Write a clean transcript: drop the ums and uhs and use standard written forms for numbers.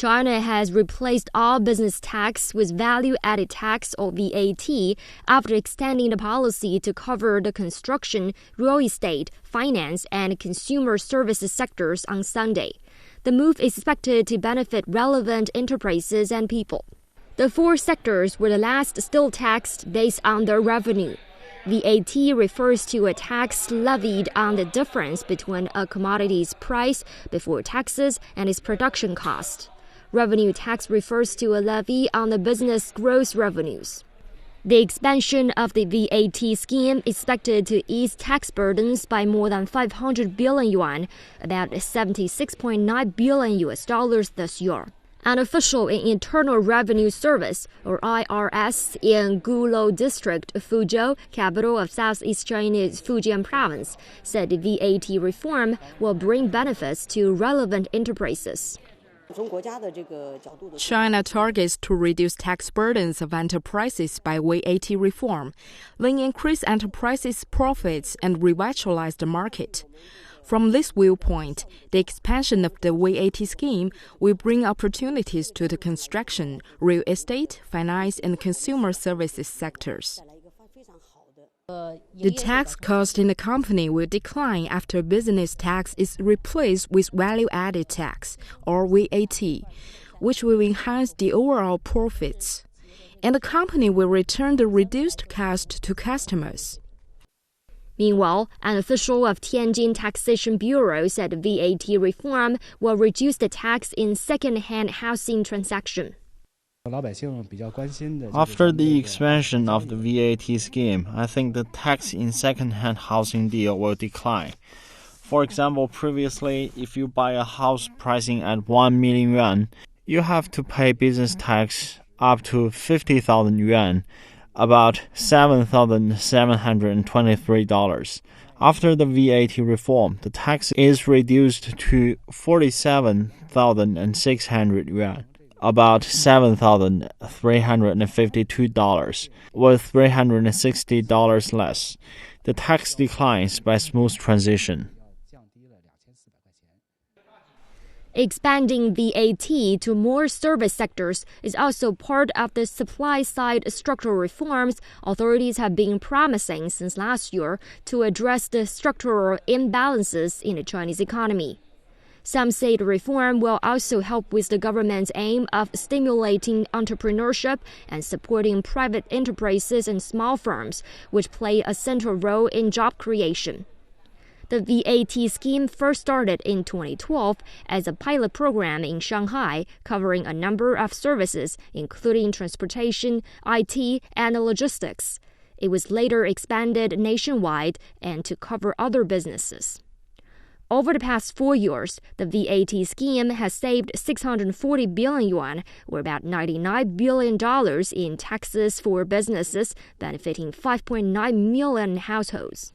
China has replaced all business tax with value-added tax or VAT after extending the policy to cover the construction, real estate, finance, and consumer services sectors on Sunday. The move is expected to benefit relevant enterprises and people. The four sectors were the last still taxed based on their revenue. VAT refers to a tax levied on the difference between a commodity's price before taxes and its production cost. Revenue tax refers to a levy on the business gross revenues. The expansion of the VAT scheme is expected to ease tax burdens by more than 500 billion yuan, about $76.9 billion this year. An official in Internal Revenue Service, or IRS, in Gulou District, Fuzhou, capital of Southeast China's Fujian province, said the VAT reform will bring benefits to relevant enterprises. China targets to reduce tax burdens of enterprises by VAT reform, then increase enterprises' profits and revitalize the market. From this viewpoint, the expansion of the VAT scheme will bring opportunities to the construction, real estate, finance, and consumer services sectors. The tax cost in the company will decline after business tax is replaced with value-added tax, or VAT, which will enhance the overall profits. And the company will return the reduced cost to customers. Meanwhile, an official of Tianjin Taxation Bureau said the VAT reform will reduce the tax in second-hand housing transactions. After the expansion of the VAT scheme, I think the tax in second-hand housing deal will decline. For example, previously, if you buy a house pricing at 1 million yuan, you have to pay business tax up to 50,000 yuan, about $7,723. After the VAT reform, the tax is reduced to 47,600 yuan. About $7,352, with $360 less. The tax declines by smooth transition. Expanding VAT to more service sectors is also part of the supply-side structural reforms authorities have been promising since last year to address the structural imbalances in the Chinese economy. Some say the reform will also help with the government's aim of stimulating entrepreneurship and supporting private enterprises and small firms, which play a central role in job creation. The VAT scheme first started in 2012 as a pilot program in Shanghai, covering a number of services, including transportation, IT, and logistics. It was later expanded nationwide and to cover other businesses. Over the past 4 years, the VAT scheme has saved 640 billion yuan, or about $99 billion in taxes for businesses, benefiting 5.9 million households.